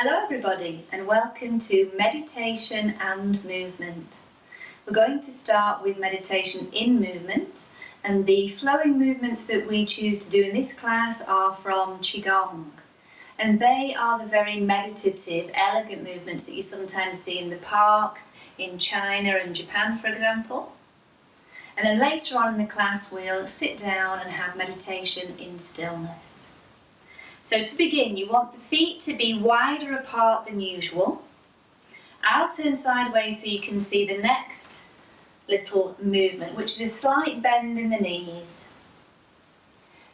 Hello everybody and welcome to Meditation and Movement. We're going to start with meditation in movement, and the flowing movements that we choose to do in this class are from Qigong, and they are the very meditative, elegant movements that you sometimes see in the parks in China and Japan, for example. And then later on in the class we'll sit down and have meditation in stillness. So to begin, you want the feet to be wider apart than usual. I'll turn sideways so you can see the next little movement, which is a slight bend in the knees.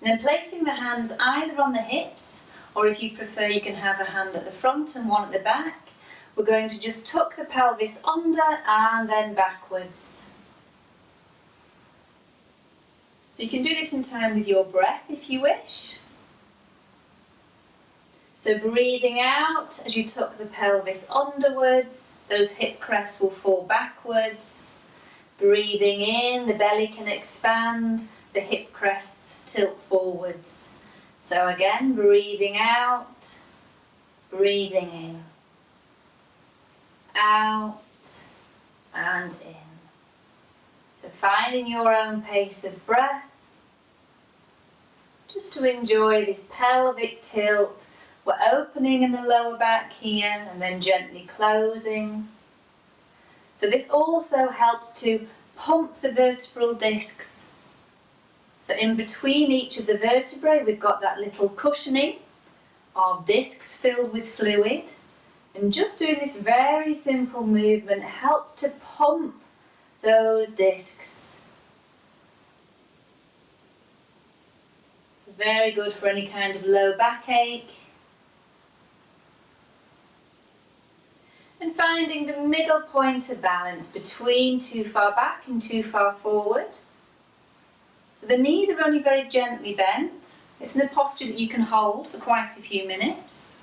And then placing the hands either on the hips, or if you prefer you can have a hand at the front and one at the back. We're going to just tuck the pelvis under and then backwards. So you can do this in time with your breath if you wish. So breathing out as you tuck the pelvis underwards, those hip crests will fall backwards. Breathing in, the belly can expand, the hip crests tilt forwards. So again, breathing out, breathing in, out and in. So finding your own pace of breath, just to enjoy this pelvic tilt. We're opening in the lower back here and then gently closing. So this also helps to pump the vertebral discs. So in between each of the vertebrae we've got that little cushioning of discs filled with fluid. And just doing this very simple movement helps to pump those discs. Very good for any kind of low backache. And finding the middle point of balance between too far back and too far forward. So the knees are only very gently bent. It's in a posture that you can hold for quite a few minutes.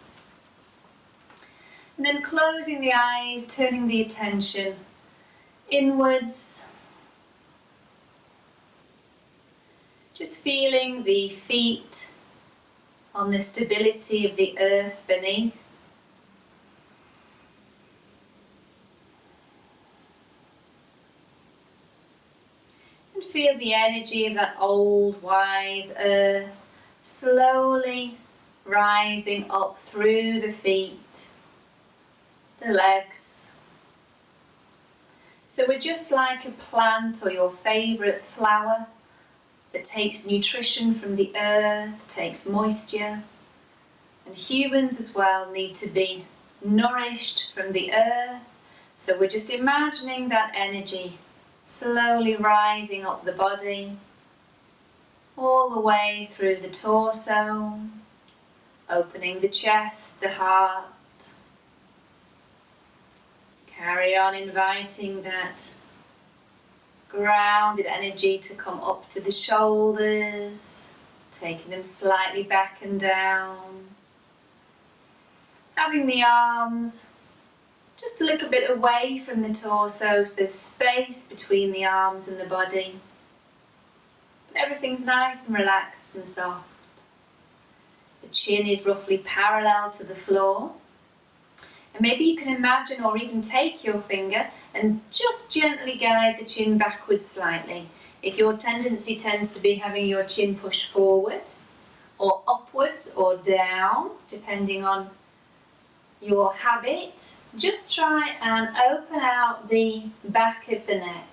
And then closing the eyes, turning the attention inwards. Just feeling the feet on the stability of the earth beneath. Feel the energy of that old, wise earth slowly rising up through the feet, the legs. So we're just like a plant or your favourite flower that takes nutrition from the earth, takes moisture. And humans as well need to be nourished from the earth. So we're just imagining that energy slowly rising up the body, all the way through the torso, opening the chest, the heart. Carry on inviting that grounded energy to come up to the shoulders, taking them slightly back and down. Having the arms just a little bit away from the torso, so there's space between the arms and the body. But everything's nice and relaxed and soft. The chin is roughly parallel to the floor. And maybe you can imagine or even take your finger and just gently guide the chin backwards slightly. If your tendency tends to be having your chin pushed forwards or upwards or down, depending on your habit, just try and open out the back of the neck.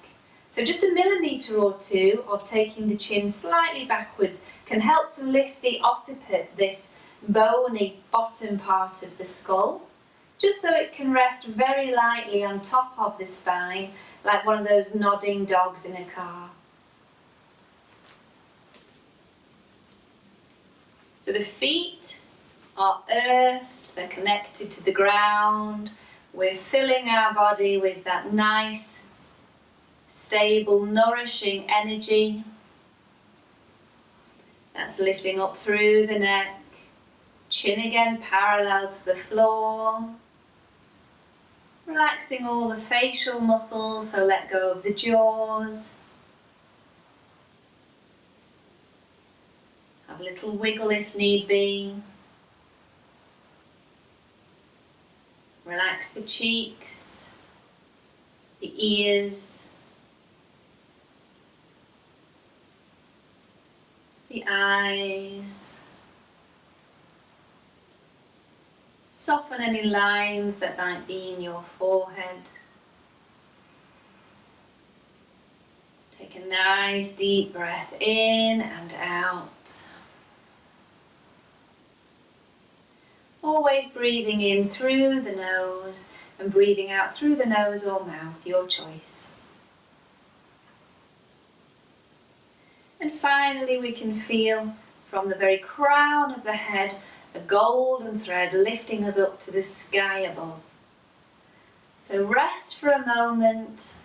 So just a millimetre or two of taking the chin slightly backwards can help to lift the occiput, this bony bottom part of the skull, just so it can rest very lightly on top of the spine, like one of those nodding dogs in a car. So the feet are earthed, they're connected to the ground. We're filling our body with that nice, stable, nourishing energy. That's lifting up through the neck, chin again parallel to the floor. Relaxing all the facial muscles, so let go of the jaws. Have a little wiggle if need be. relax the cheeks, the ears, the eyes. Soften any lines that might be in your forehead. Take a nice deep breath in and out. Always breathing in through the nose and breathing out through the nose or mouth, your choice. And finally we can feel from the very crown of the head a golden thread lifting us up to the sky above. So rest for a moment,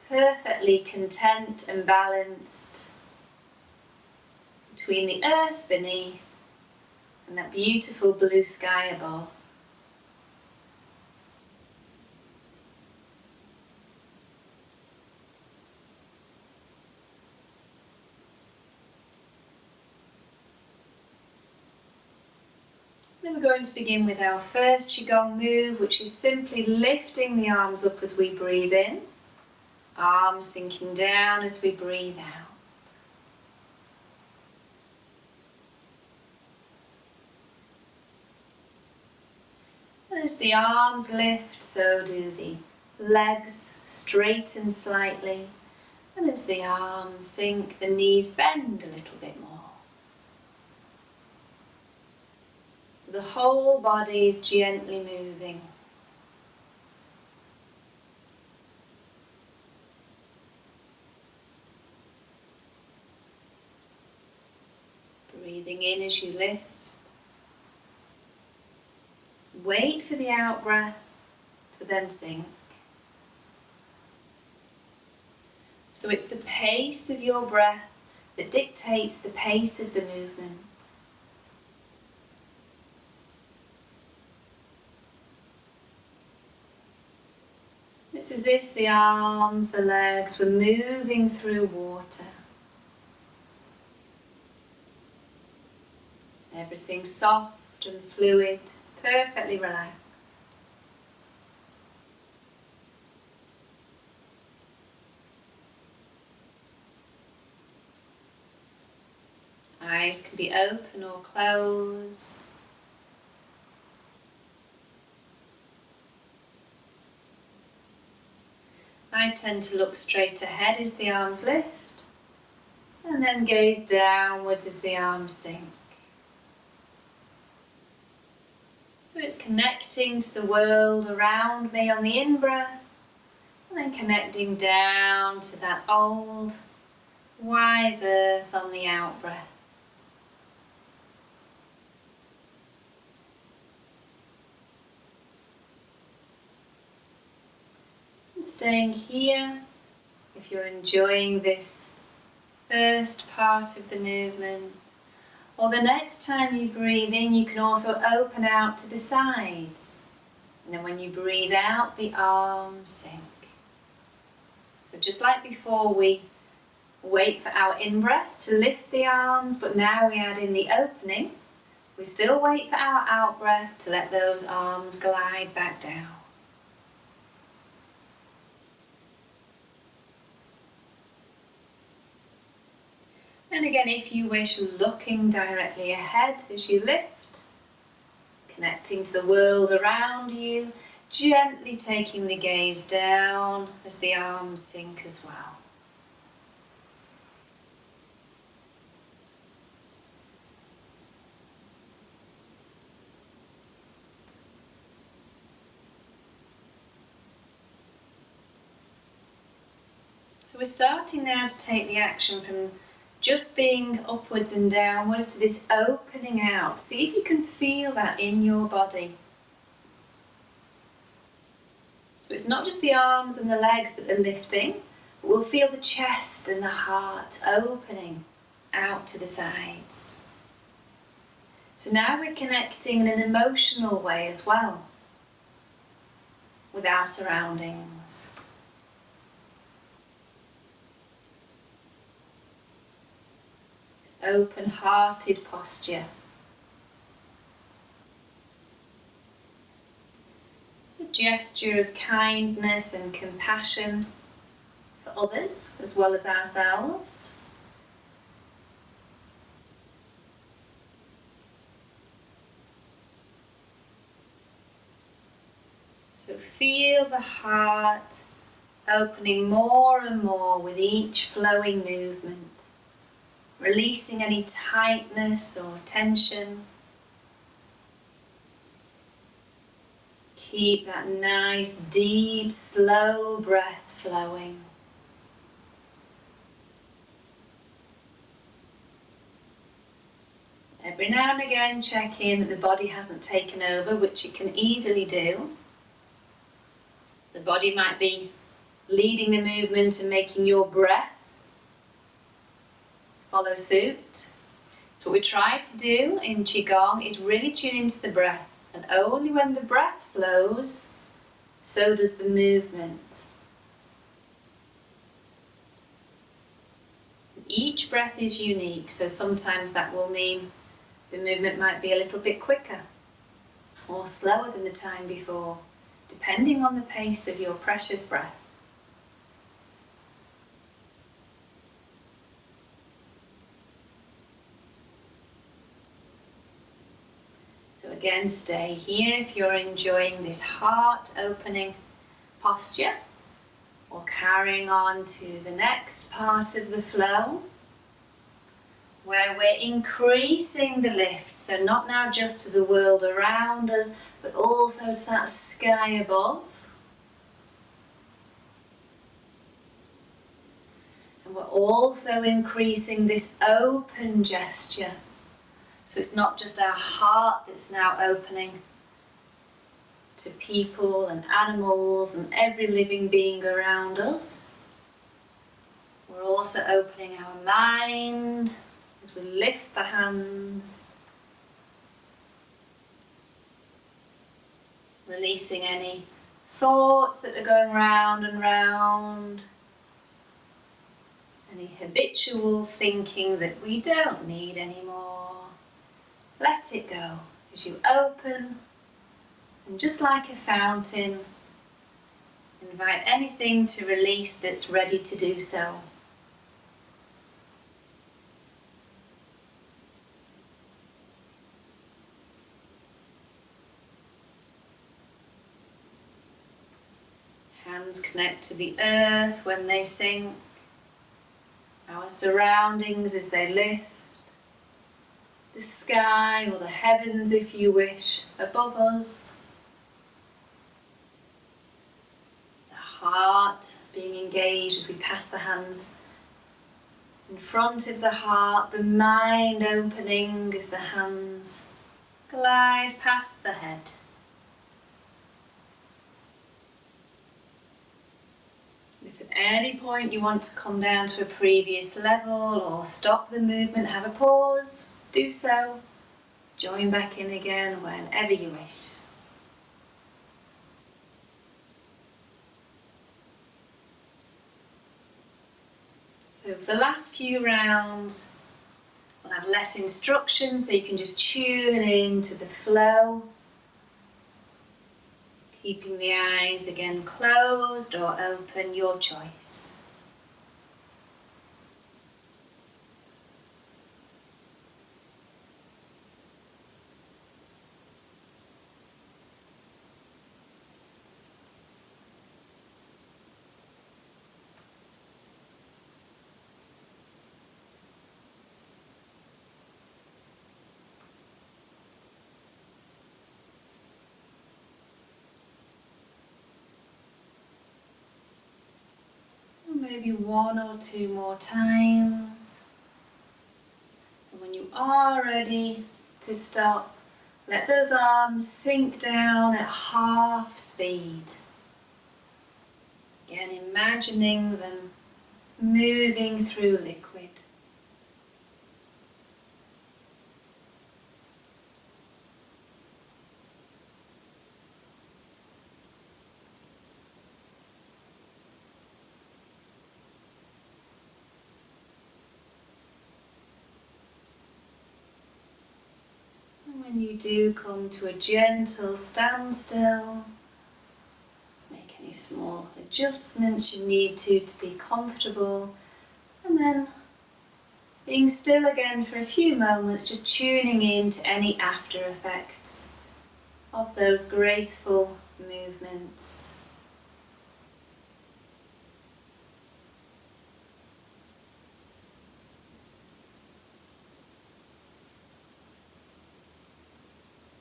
perfectly content and balanced between the earth beneath and that beautiful blue sky above. Then we're going to begin with our first Qigong move, which is simply lifting the arms up as we breathe in, arms sinking down as we breathe out. And as the arms lift, so do the legs straighten slightly, and as the arms sink, the knees bend a little bit more. So the whole body is gently moving. Breathing in as you lift. Wait for the out-breath to then sink. So it's the pace of your breath that dictates the pace of the movement. It's as if the arms, the legs were moving through water. Everything soft and fluid, perfectly relaxed. Eyes can be open or closed. I tend to look straight ahead as the arms lift, and then gaze downwards as the arms sink. So it's connecting to the world around me on the in-breath, and then connecting down to that old, wise earth on the out-breath. Staying here, if you're enjoying this first part of the movement, or the next time you breathe in, you can also open out to the sides. And then when you breathe out, the arms sink. So just like before, we wait for our in-breath to lift the arms, but now we add in the opening. We still wait for our out-breath to let those arms glide back down. And again, if you wish, looking directly ahead as you lift, connecting to the world around you, gently taking the gaze down as the arms sink as well. So we're starting now to take the action from just being upwards and downwards to this opening out. See if you can feel that in your body. So it's not just the arms and the legs that are lifting, but we'll feel the chest and the heart opening out to the sides. So now we're connecting in an emotional way as well with our surroundings. Open-hearted posture. gesture of kindness and compassion for others as well as ourselves. So feel the heart opening more and more with each flowing movement, releasing any tightness or tension. Keep that nice, deep, slow breath flowing. Every now and again check in that the body hasn't taken over, which it can easily do. The body might be leading the movement and making your breath follow suit. So what we try to do in Qigong is really tune into the breath, and only when the breath flows, so does the movement. Each breath is unique, so sometimes that will mean the movement might be a little bit quicker or slower than the time before, depending on the pace of your precious breath. So again, stay here if you're enjoying this heart-opening posture, or carrying on to the next part of the flow, where we're increasing the lift, so not now just to the world around us, but also to that sky above. And we're also increasing this open gesture. So it's not just our heart that's now opening to people and animals and every living being around us. We're also opening our mind as we lift the hands, releasing any thoughts that are going round and round, any habitual thinking that we don't need anymore. Let it go as you open, and just like a fountain, invite anything to release that's ready to do so. Hands connect to the earth when they sink, our surroundings as they lift, the sky or the heavens if you wish above us, the heart being engaged as we pass the hands in front of the heart, the mind opening as the hands glide past the head. If at any point you want to come down to a previous level or stop the movement, have a pause, do so. Join back in again whenever you wish. So for the last few rounds, we'll have less instructions, so you can just tune in to the flow. Keeping the eyes again closed or open, your choice. Maybe one or two more times. And when you are ready to stop, let those arms sink down at half speed. Again, imagining them moving through liquid. When you do come to a gentle standstill, small adjustments you need to be comfortable, and then being still again for a few moments, just tuning in to any after effects of those graceful movements.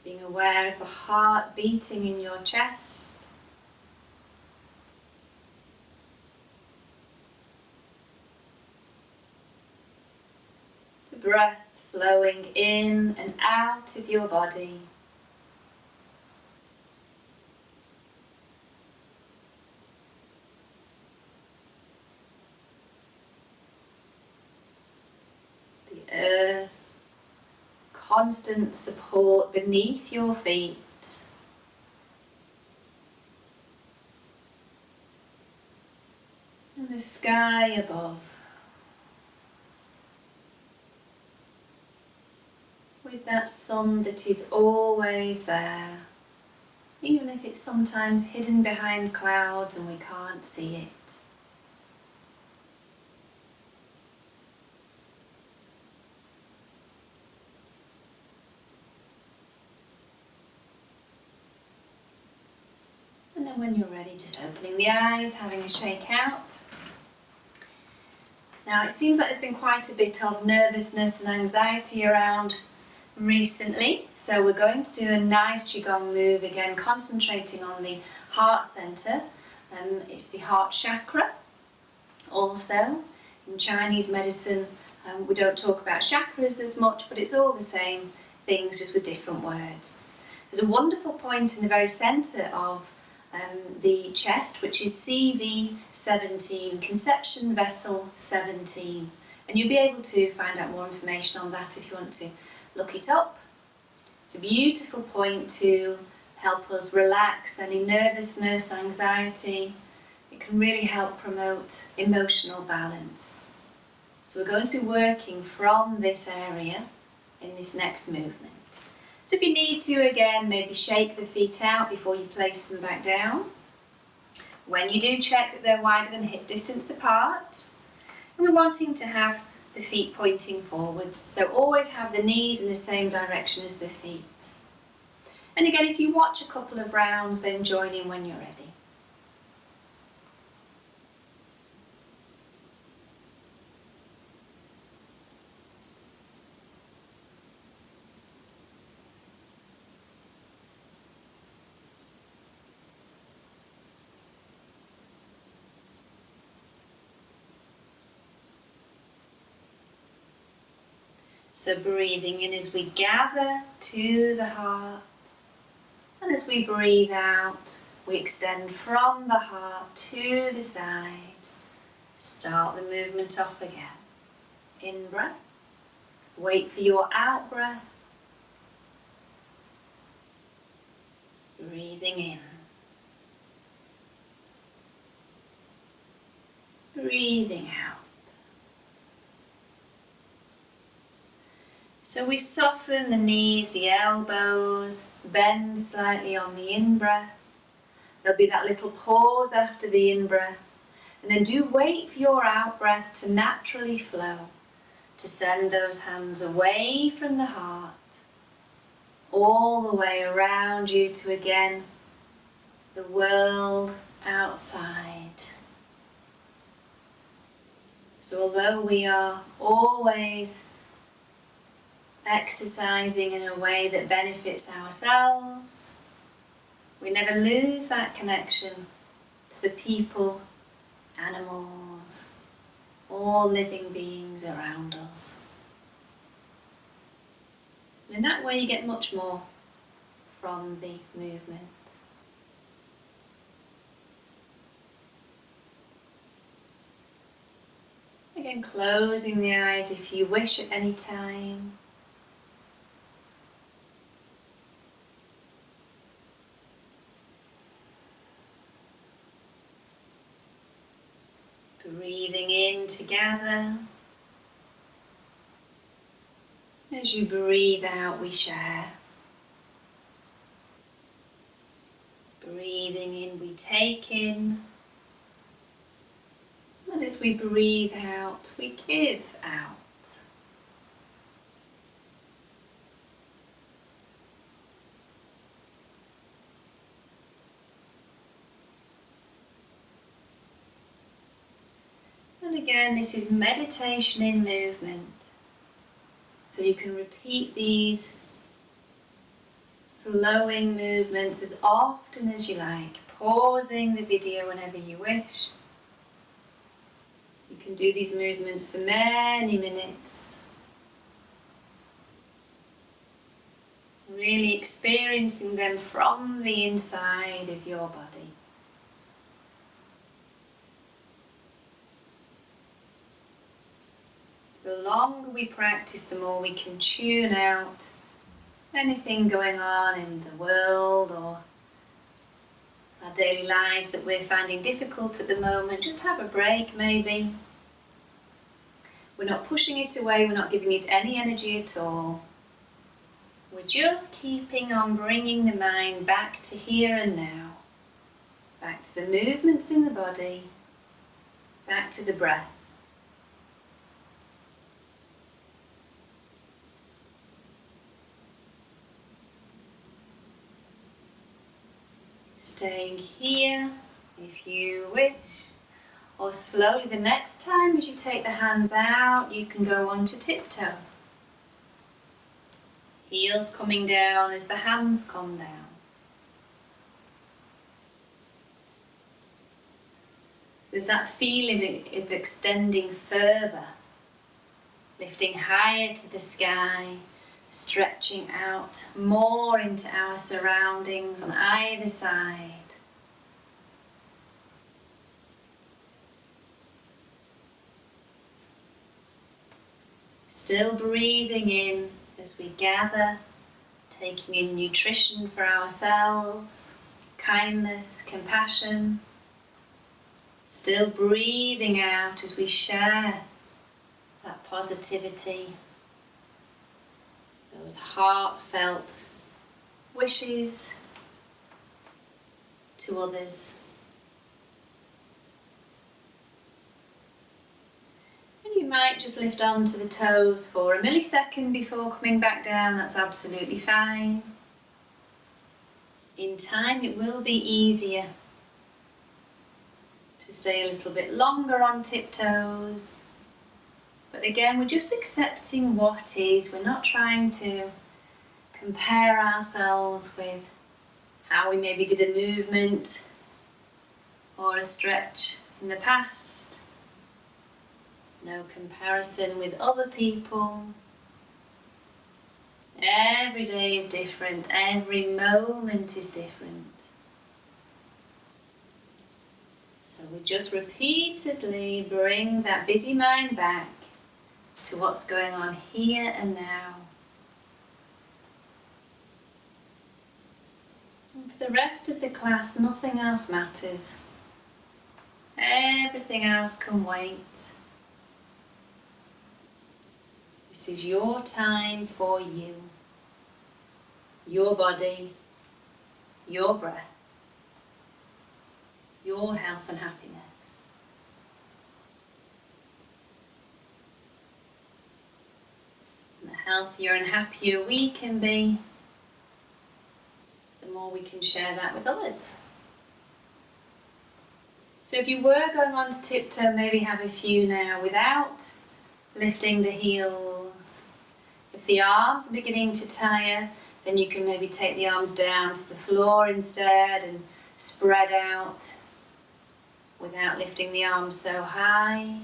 Being aware of the heart beating in your chest. The breath flowing in and out of your body. The earth, constant support beneath your feet. And the sky above. With that sun that is always there, even if it's sometimes hidden behind clouds and we can't see it. And then when you're ready, just opening the eyes, having a shake out. Now it seems like there's been quite a bit of nervousness and anxiety around recently, so we're going to do a nice Qigong move again, concentrating on the heart center. It's the heart chakra. Also, in Chinese medicine, we don't talk about chakras as much, but it's all the same things, just with different words. There's a wonderful point in the very center of the chest, which is CV17, conception vessel 17, and you'll be able to find out more information on that if you want to look it up. It's a beautiful point to help us relax any nervousness, anxiety. It can really help promote emotional balance. So we're going to be working from this area in this next movement. So if you need to, again, maybe shake the feet out before you place them back down. When you do, check that they're wider than hip distance apart. And we're wanting to have the feet pointing forwards, so always have the knees in the same direction as the feet. And again, if you watch a couple of rounds, then join in when you're ready. So breathing in as we gather to the heart, and as we breathe out, we extend from the heart to the sides. Start the movement off again. In breath, wait for your out breath. Breathing in. Breathing out. So we soften the knees, the elbows, bend slightly on the in-breath. There'll be that little pause after the in-breath. And then do wait for your out-breath to naturally flow, to send those hands away from the heart, all the way around you to, again, the world outside. So although we are always exercising in a way that benefits ourselves, we never lose that connection to the people, animals, all living beings around us. And in that way you get much more from the movement. Again, closing the eyes if you wish at any time. Breathing in together. As you breathe out, we share. Breathing in, we take in. And as we breathe out, we give out. And again, this is meditation in movement. So you can repeat these flowing movements as often as you like, pausing the video whenever you wish. You can do these movements for many minutes. Really experiencing them from the inside of your body. The longer we practice, the more we can tune out anything going on in the world or our daily lives that we're finding difficult at the moment. Just have a break maybe. We're not pushing it away, we're not giving it any energy at all. We're just keeping on bringing the mind back to here and now, back to the movements in the body, back to the breath. Staying here if you wish, or slowly the next time as you take the hands out, you can go on to tiptoe. Heels coming down as the hands come down. There's that feeling of extending further, lifting higher to the sky, stretching out more into our surroundings on either side. Still breathing in as we gather, taking in nutrition for ourselves, kindness, compassion. Still breathing out as we share that positivity, those heartfelt wishes to others. And you might just lift onto the toes for a millisecond before coming back down, that's absolutely fine. In time it will be easier to stay a little bit longer on tiptoes. But again, we're just accepting what is. We're not trying to compare ourselves with how we maybe did a movement or a stretch in the past. No comparison with other people. Every day is different. Every moment is different. So we just repeatedly bring that busy mind back to what's going on here and now. And for the rest of the class, nothing else matters. Everything else can wait. This is your time for you, your body, your breath, your health and happiness. And the healthier and happier we can be, the more we can share that with others. So if you were going on to tiptoe, maybe have a few now without lifting the heels. If the arms are beginning to tire, then you can maybe take the arms down to the floor instead and spread out without lifting the arms so high.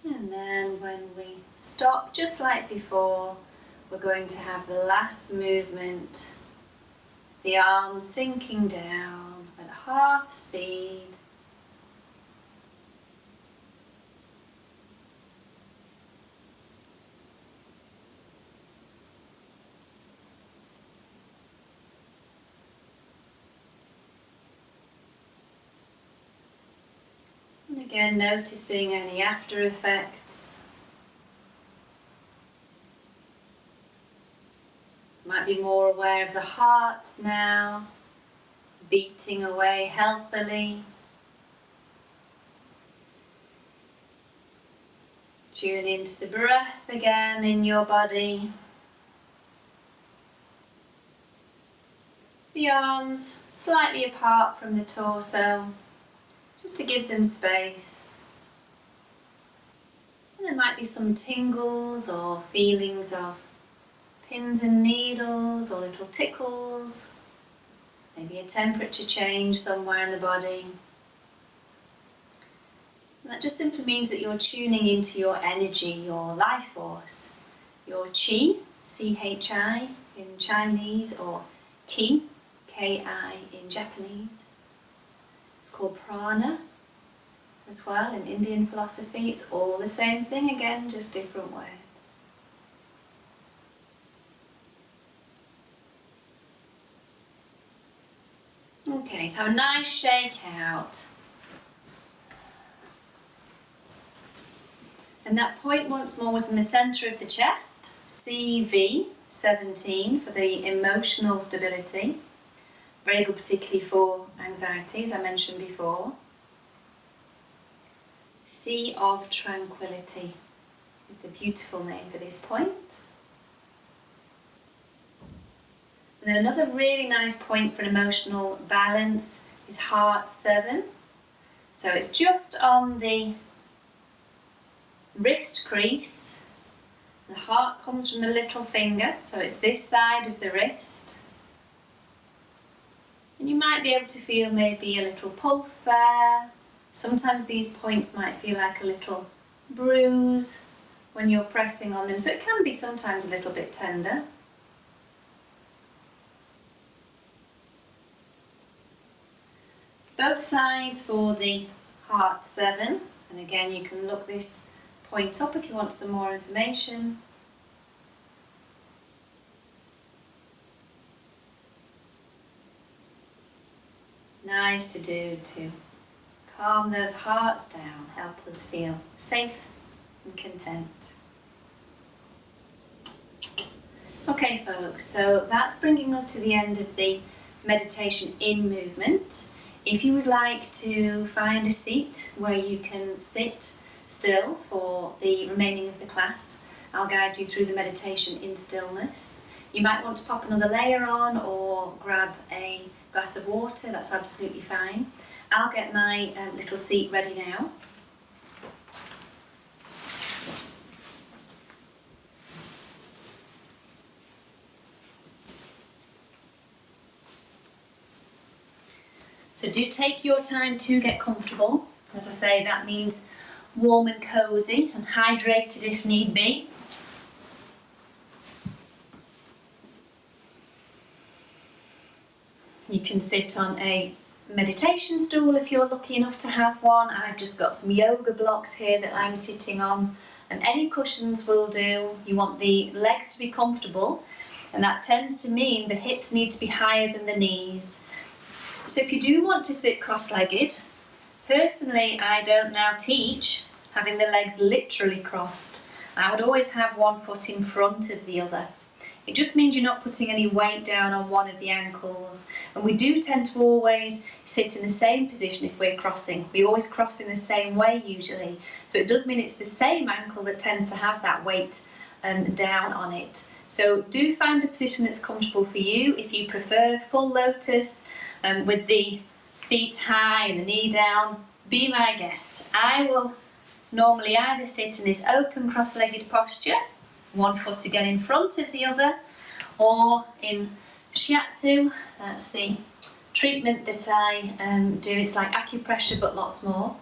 And then when we stop, just like before, we're going to have the last movement. The arms sinking down at half speed. Again, noticing any after effects. Might be more aware of the heart now, beating away healthily. Tune into the breath again in your body. The arms slightly apart from the torso, just to give them space. And there might be some tingles or feelings of pins and needles or little tickles, maybe a temperature change somewhere in the body. And that just simply means that you're tuning into your energy, your life force, your Chi, C-H-I in Chinese, or Ki, K-I in Japanese. It's called prana as well in Indian philosophy. It's all the same thing again, just different words. Okay, so have a nice shake out. And that point once more was in the centre of the chest, CV17 for the emotional stability. Very good particularly for anxiety, as I mentioned before. C of tranquility is the beautiful name for this point. And then another really nice point for emotional balance is heart 7. So it's just on the wrist crease. The heart comes from the little finger, so it's this side of the wrist. And you might be able to feel maybe a little pulse there. Sometimes these points might feel like a little bruise when you're pressing on them, so it can be sometimes a little bit tender. Both sides for the heart 7, and again you can look this point up if you want some more information. Nice to do to calm those hearts down, help us feel safe and content. Okay folks, so that's bringing us to the end of the meditation in movement. If you would like to find a seat where you can sit still for the remaining of the class, I'll guide you through the meditation in stillness. You might want to pop another layer on or grab a glass of water, that's absolutely fine. I'll get my little seat ready now. So do take your time to get comfortable. As I say, that means warm and cosy and hydrated if need be. You can sit on a meditation stool if you're lucky enough to have one. I've just got some yoga blocks here that I'm sitting on, and any cushions will do. You want the legs to be comfortable, and that tends to mean the hips need to be higher than the knees. So if you do want to sit cross-legged, personally I don't now teach having the legs literally crossed. I would always have one foot in front of the other. It just means you're not putting any weight down on one of the ankles. And we do tend to always sit in the same position if we're crossing. We always cross in the same way usually. So it does mean it's the same ankle that tends to have that weight down on it. So do find a position that's comfortable for you. If you prefer full lotus with the feet high and the knee down, be my guest. I will normally either sit in this open cross-legged posture, one foot again in front of the other, or in Shiatsu. That's the treatment that I do. It's like acupressure but lots more.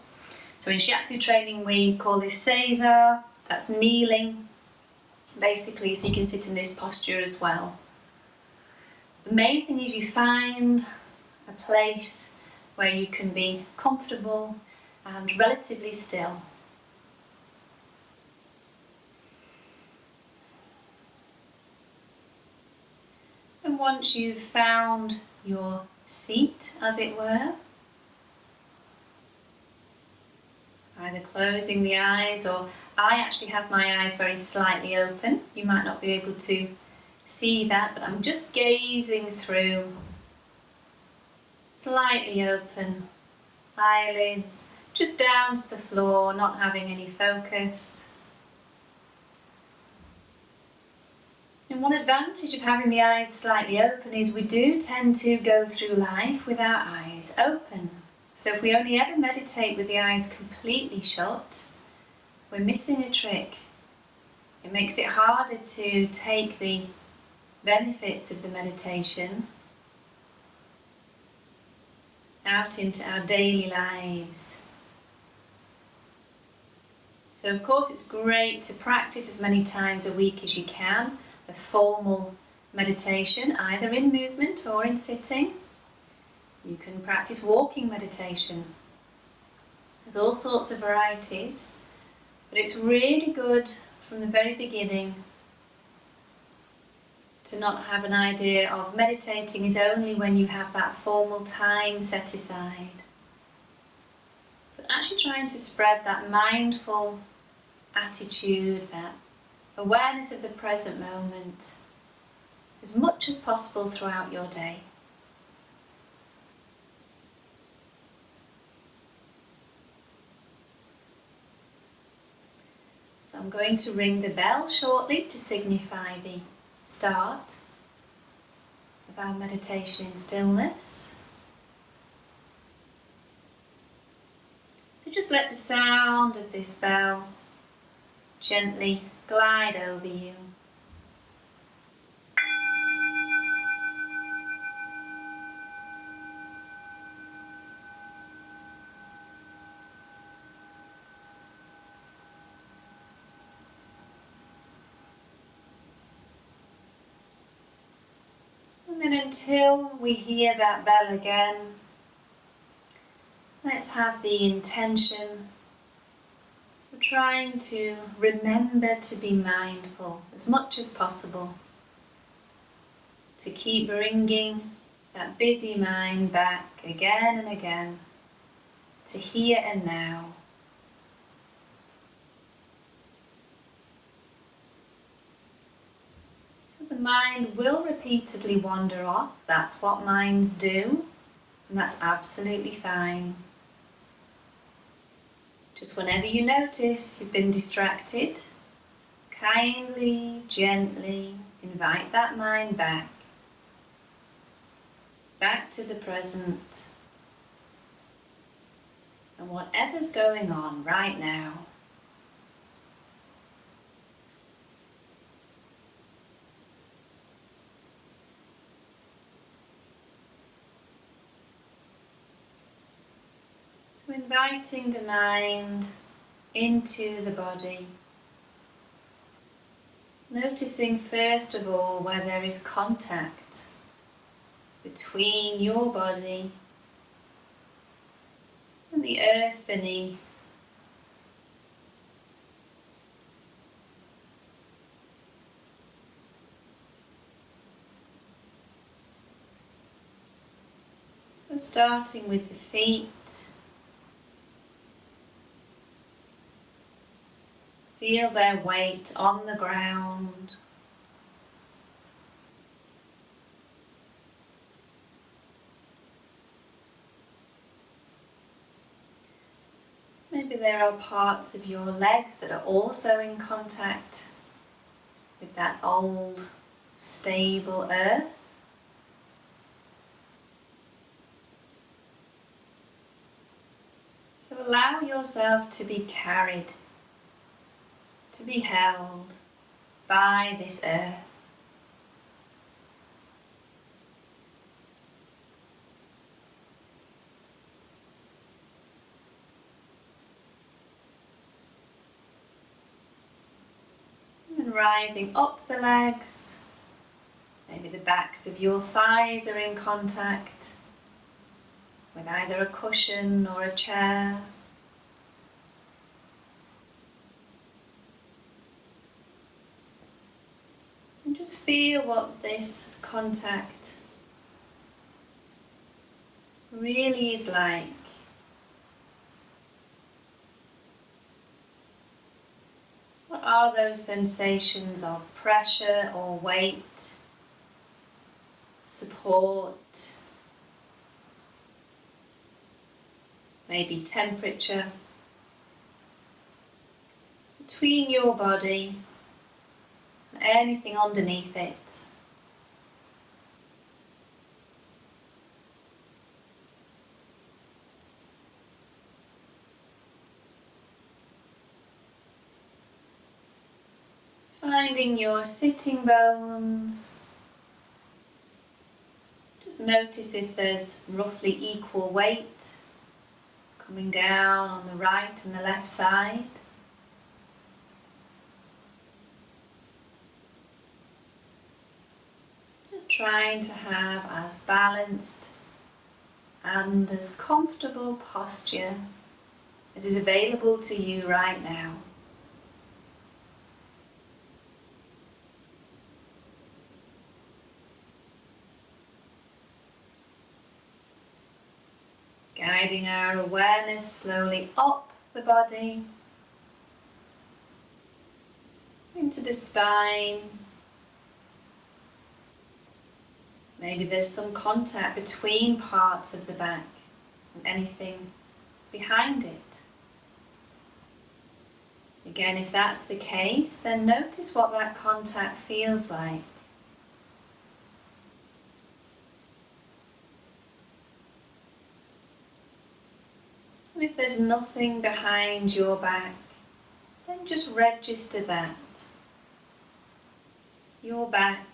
So in Shiatsu training we call this Seiza, that's kneeling basically, so you can sit in this posture as well. The main thing is you find a place where you can be comfortable and relatively still. And once you've found your seat, as it were, either closing the eyes, or I actually have my eyes very slightly open. You might not be able to see that, but I'm just gazing through, slightly open eyelids, just down to the floor, not having any focus. And one advantage of having the eyes slightly open is we do tend to go through life with our eyes open. So if we only ever meditate with the eyes completely shut, we're missing a trick. It makes it harder to take the benefits of the meditation out into our daily lives. So of course it's great to practice as many times a week as you can, a formal meditation, either in movement or in sitting. You can practice walking meditation. There's all sorts of varieties, but it's really good from the very beginning to not have an idea of meditating is only when you have that formal time set aside. But actually trying to spread that mindful attitude, that awareness of the present moment as much as possible throughout your day. So I'm going to ring the bell shortly to signify the start of our meditation in stillness. So just let the sound of this bell gently glide over you. And until we hear that bell again, let's have the intention of trying to remember to be mindful as much as possible, to keep bringing that busy mind back again and again to here and now. The mind will repeatedly wander off. That's what minds do, and that's absolutely fine. Just whenever you notice you've been distracted, kindly, gently invite that mind back to the present and whatever's going on right now. Inviting the mind into the body, noticing first of all where there is contact between your body and the earth beneath. So starting with the feet, feel their weight on the ground. Maybe there are parts of your legs that are also in contact with that old, stable earth. So allow yourself to be carried, to be held by this earth. And rising up the legs, maybe the backs of your thighs are in contact with either a cushion or a chair. And just feel what this contact really is like. Are those sensations of pressure or weight, support, maybe temperature, between your body and anything underneath it? Finding your sitting bones. Just notice if there's roughly equal weight coming down on the right and the left side. Just trying to have as balanced and as comfortable posture as is available to you right now. Guiding our awareness slowly up the body, into the spine. Maybe there's some contact between parts of the back and anything behind it. Again, if that's the case, then notice what that contact feels like. And if there's nothing behind your back, then just register that. Your back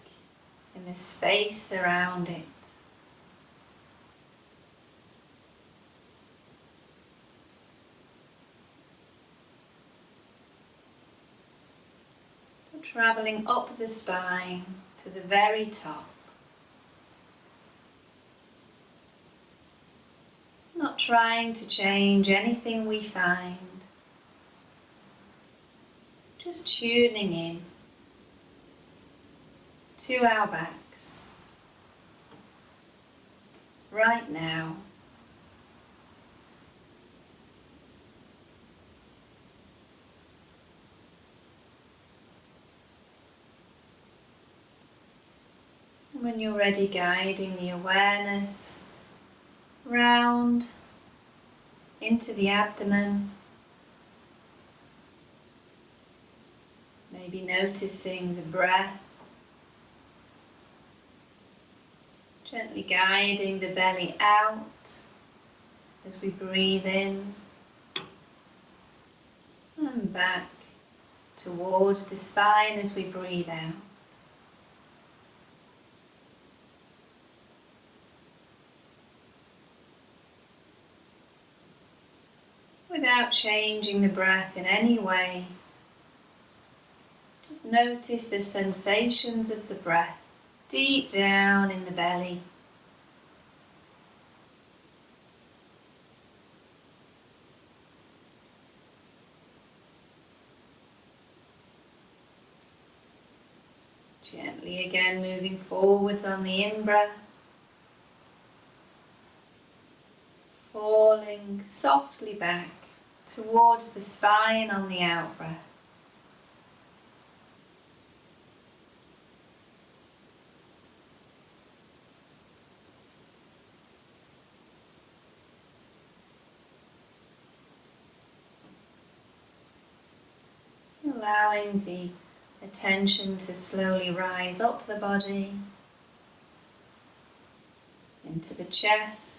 and the space around it. So traveling up the spine to the very top. Not trying to change anything we find, just tuning in to our backs right now. And when you're ready, guiding the awareness round into the abdomen, maybe noticing the breath, gently guiding the belly out as we breathe in and back towards the spine as we breathe out. Without changing the breath in any way, just notice the sensations of the breath deep down in the belly. Gently again moving forwards on the in-breath. Falling softly back towards the spine on the out-breath. Allowing the attention to slowly rise up the body, into the chest.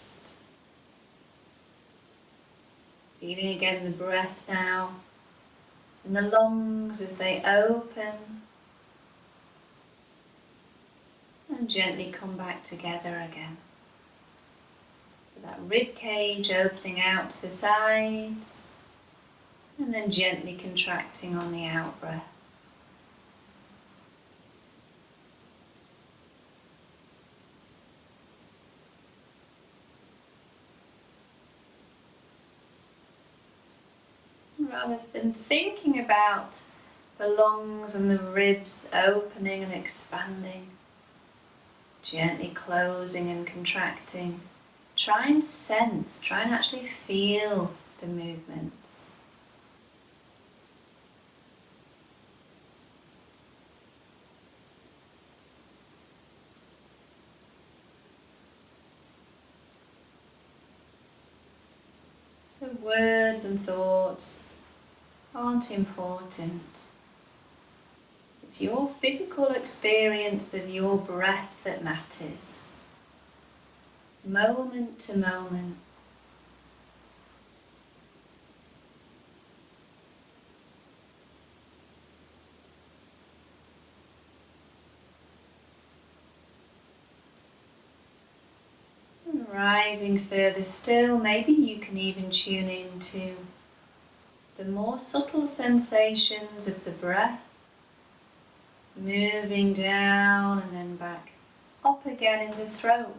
Feeling again the breath now in the lungs as they open and gently come back together again. So that rib cage opening out to the sides and then gently contracting on the out breath. Rather than thinking about the lungs and the ribs opening and expanding, gently closing and contracting, try and sense, try and actually feel the movements. The words and thoughts aren't important. It's your physical experience of your breath that matters, moment to moment. And rising further still, maybe you can even tune into the more subtle sensations of the breath, moving down and then back up again in the throat.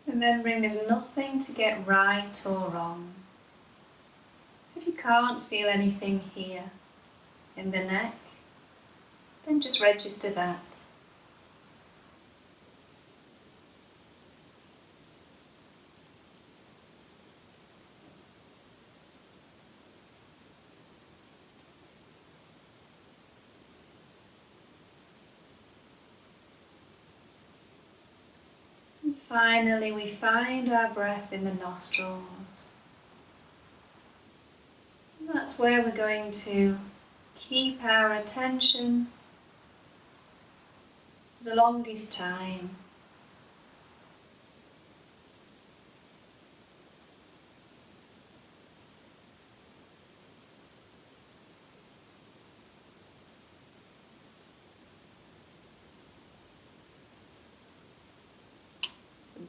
Remembering there's nothing to get right or wrong. If you can't feel anything here in the neck, then just register that. And finally, we find our breath in the nostrils. And that's where we're going to keep our attention for the longest time.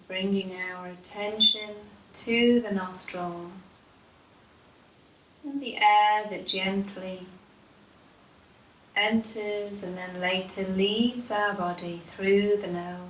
Bringing our attention to the nostrils and the air that gently enters and then later leaves our body through the nose.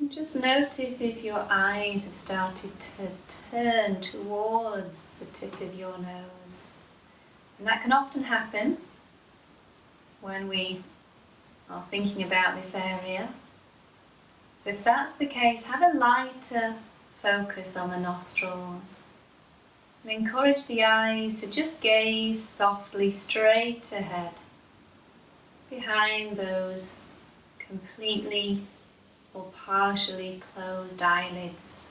Just notice if your eyes have started to turn towards the tip of your nose. And that can often happen when we are thinking about this area. So if that's the case, have a lighter focus on the nostrils and encourage the eyes to just gaze softly straight ahead, behind those completely or partially closed eyelids.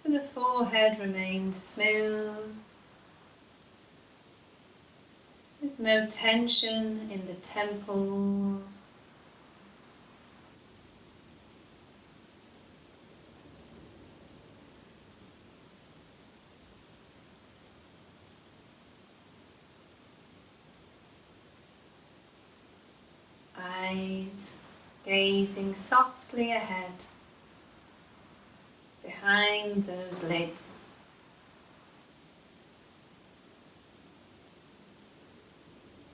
So the forehead remains smooth. There's no tension in the temples. Eyes gazing softly ahead, behind those lids.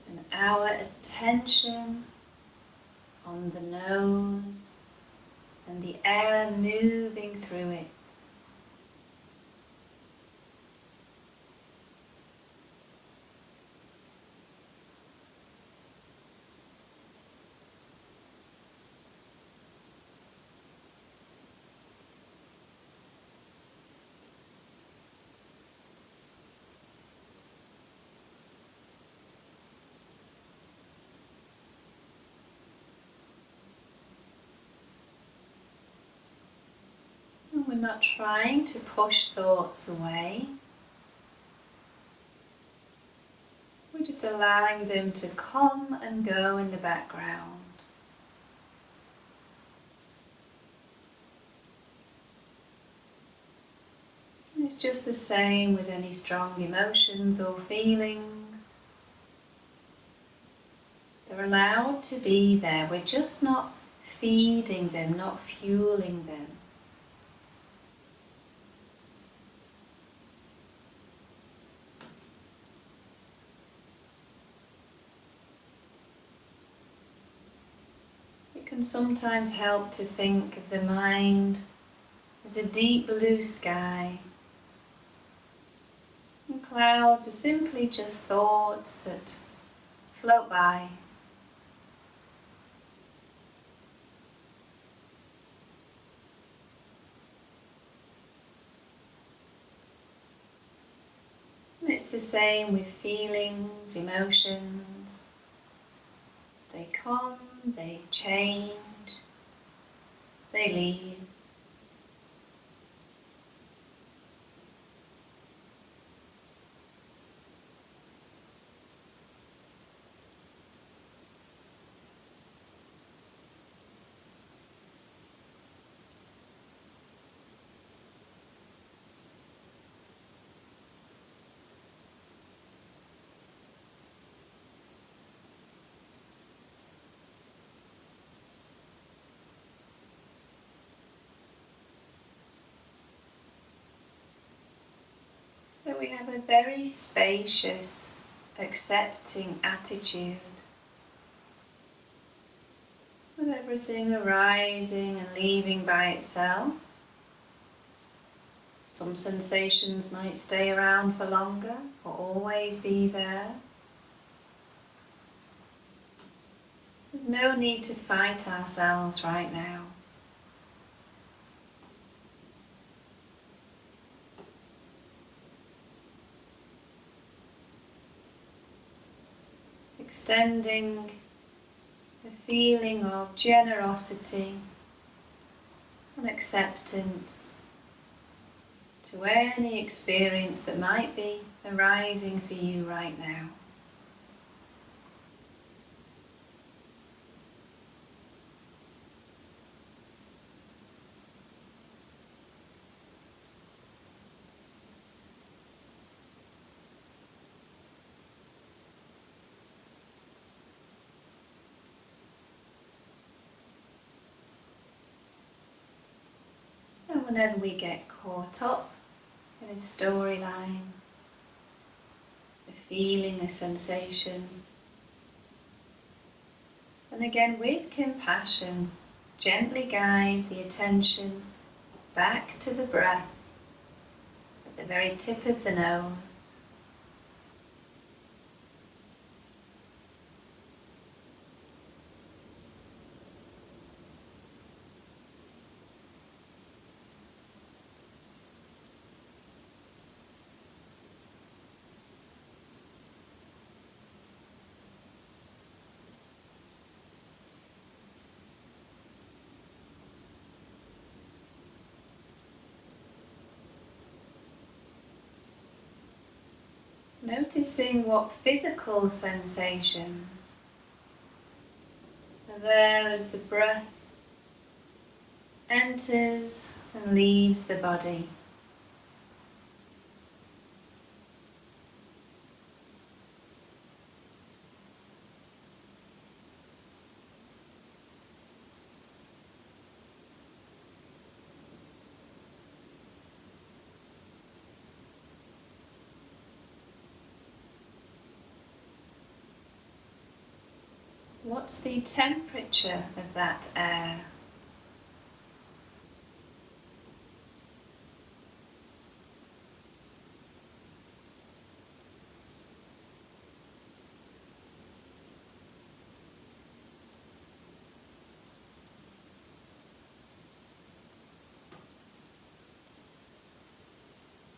And our attention on the nose and the air moving through it. We're not trying to push thoughts away. We're just allowing them to come and go in the background. And it's just the same with any strong emotions or feelings. They're allowed to be there. We're just not feeding them, not fueling them. can sometimes help to think of the mind as a deep blue sky. And clouds are simply just thoughts that float by. And it's the same with feelings, emotions. They come, they change, they leave. So we have a very spacious, accepting attitude of everything arising and leaving by itself. Some sensations might stay around for longer or always be there. There's no need to fight ourselves right now. Extending a feeling of generosity and acceptance to any experience that might be arising for you right now. And whenever we get caught up in a storyline, a feeling, a sensation, and again with compassion, gently guide the attention back to the breath at the very tip of the nose. Noticing what physical sensations are there as the breath enters and leaves the body. What's the temperature of that air?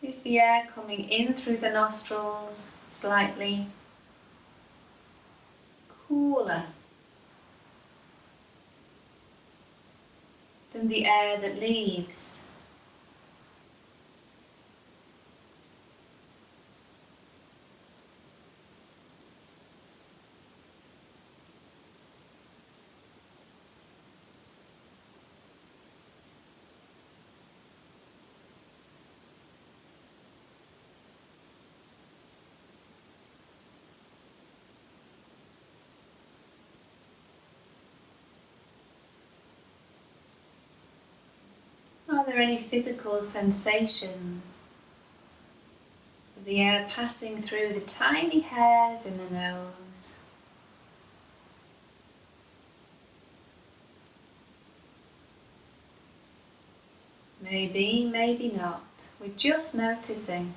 Is the air coming in through the nostrils slightly cooler than the air that leaves? Are there any physical sensations of the air passing through the tiny hairs in the nose? Maybe, maybe not. We're just noticing.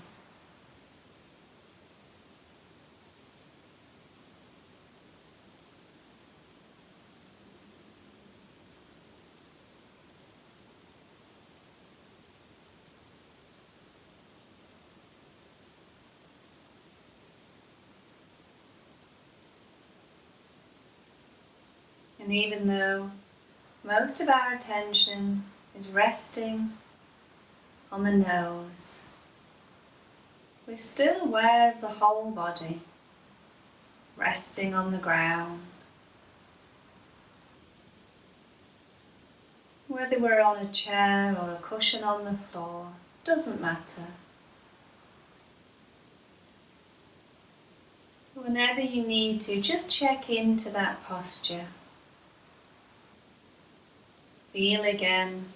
And even though most of our attention is resting on the nose, we're still aware of the whole body, resting on the ground. Whether we're on a chair or a cushion on the floor, doesn't matter. Whenever you need to, just check into that posture. Feel again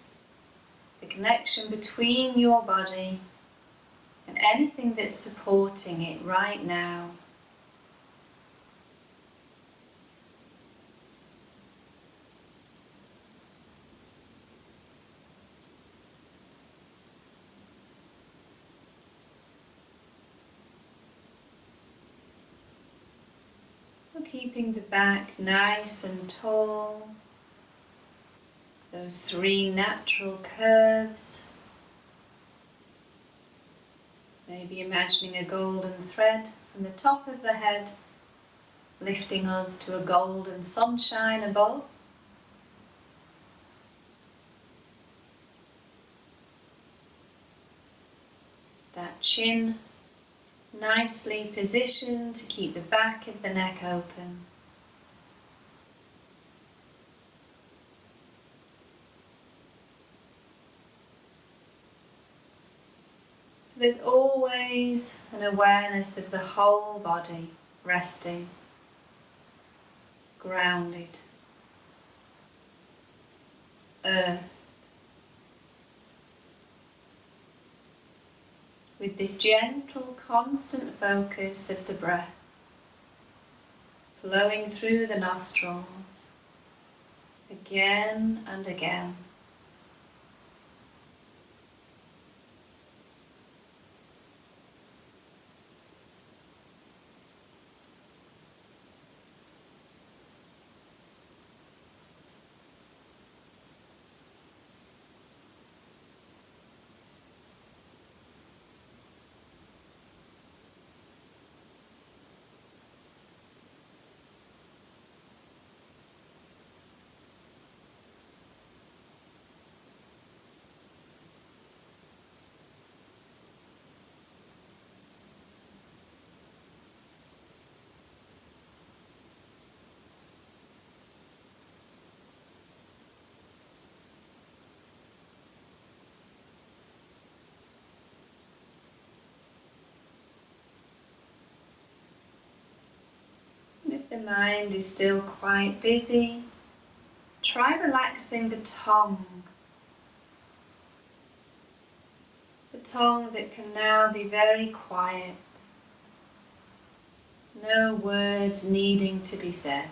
the connection between your body and anything that's supporting it right now. Keeping the back nice and tall, those 3 natural curves. Maybe imagining a golden thread from the top of the head, lifting us to a golden sunshine above. That chin nicely positioned to keep the back of the neck open. So there's always an awareness of the whole body resting, grounded, earthed, with this gentle, constant focus of the breath flowing through the nostrils again and again. And if the mind is still quite busy, try relaxing the tongue. The tongue that can now be very quiet. No words needing to be said.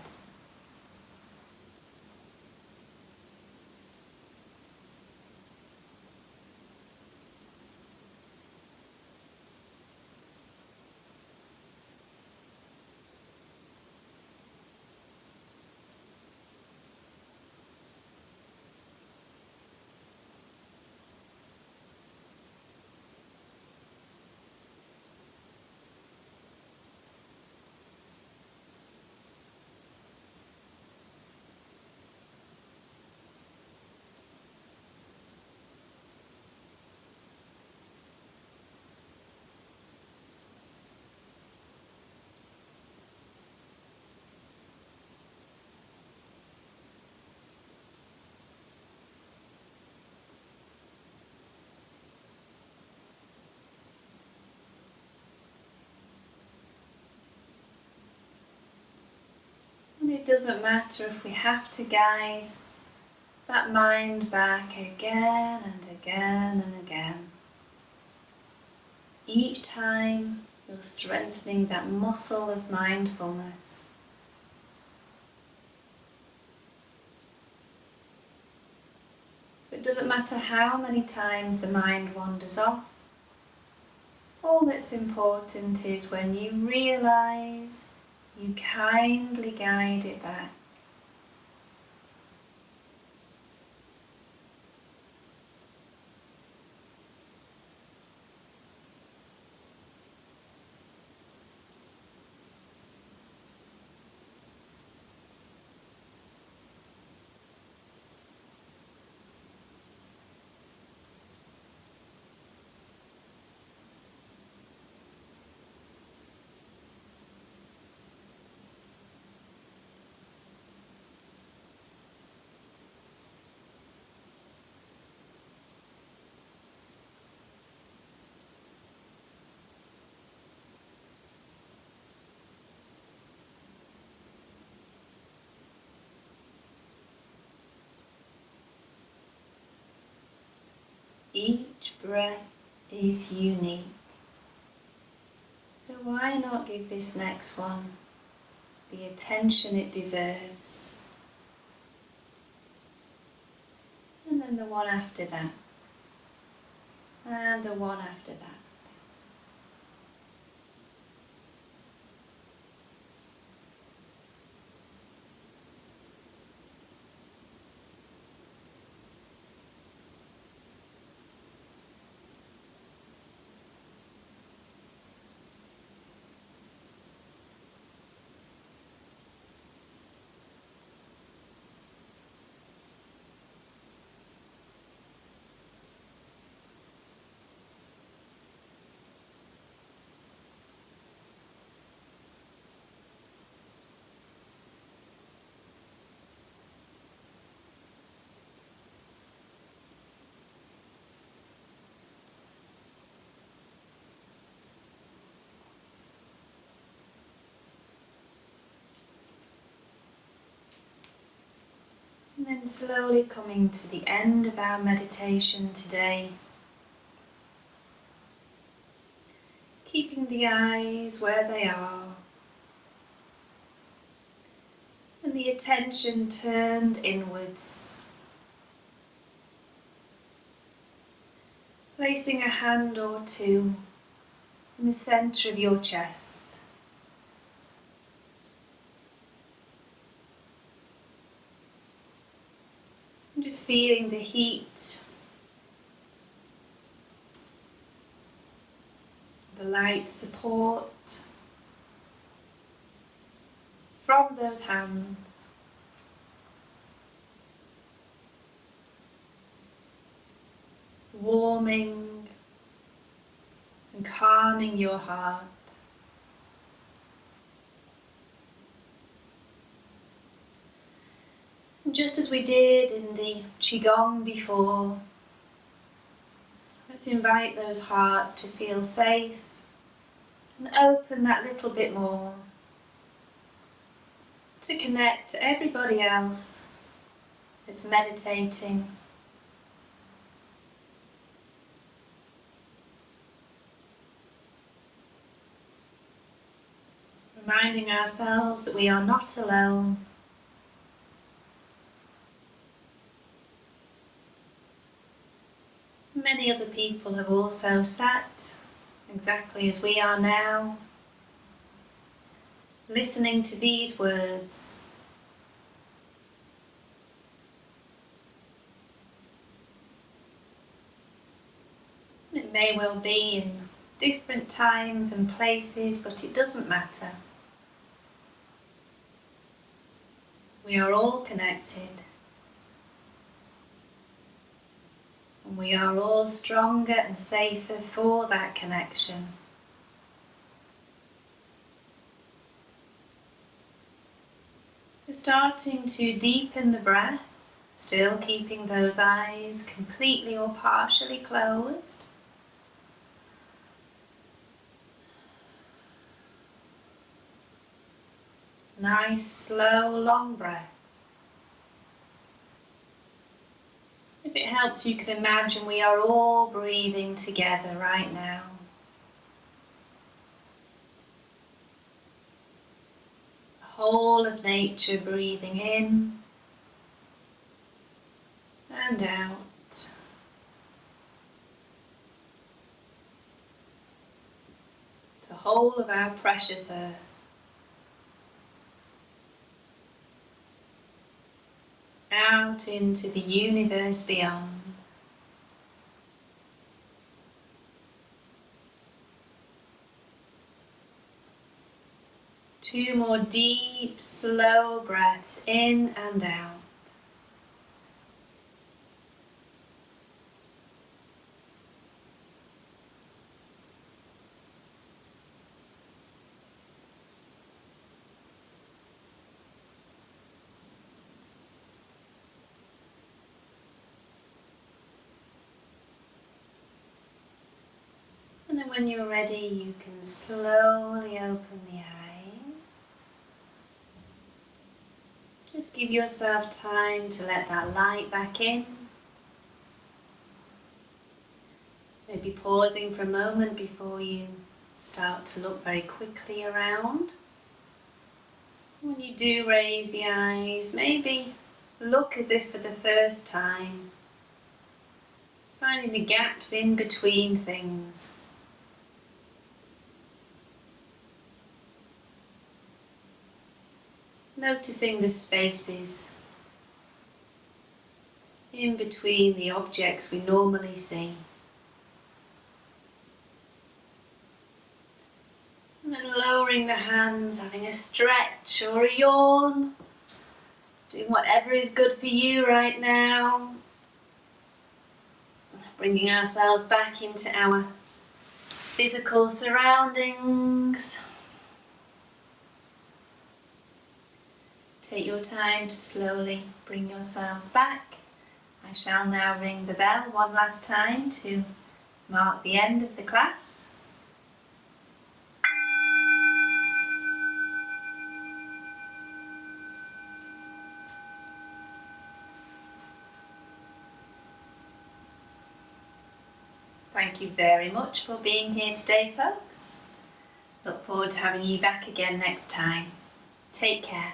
And it doesn't matter if we have to guide that mind back again and again and again. Each time you're strengthening that muscle of mindfulness. So it doesn't matter how many times the mind wanders off. All that's important is when you realise, you kindly guide it back. Each breath is unique. So why not give this next one the attention it deserves? And then the one after that. And the one after that. And then slowly coming to the end of our meditation today, keeping the eyes where they are and the attention turned inwards, placing a hand or two in the centre of your chest. Just feeling the heat, the light support from those hands. Warming and calming your heart. And just as we did in the Qigong before, let's invite those hearts to feel safe and open that little bit more to connect to everybody else that's meditating. Reminding ourselves that we are not alone. Many other people have also sat exactly as we are now, listening to these words. It may well be in different times and places, but it doesn't matter. We are all connected. And we are all stronger and safer for that connection. So starting to deepen the breath, still keeping those eyes completely or partially closed. Nice, slow, long breath. If it helps, you can imagine we are all breathing together right now. The whole of nature breathing in and out. whole of our precious earth. Out into the universe beyond. Two more deep, slow breaths in and out. And then when you're ready, you can slowly open the eyes. Just give yourself time to let that light back in. Maybe pausing for a moment before you start to look very quickly around. When you do raise the eyes, maybe look as if for the first time, finding the gaps in between things. Noticing the spaces in between the objects we normally see. And then lowering the hands, having a stretch or a yawn, doing whatever is good for you right now. Bringing ourselves back into our physical surroundings. Take your time to slowly bring yourselves back. I shall now ring the bell one last time to mark the end of the class. Thank you very much for being here today, folks. Look forward to having you back again next time. Take care.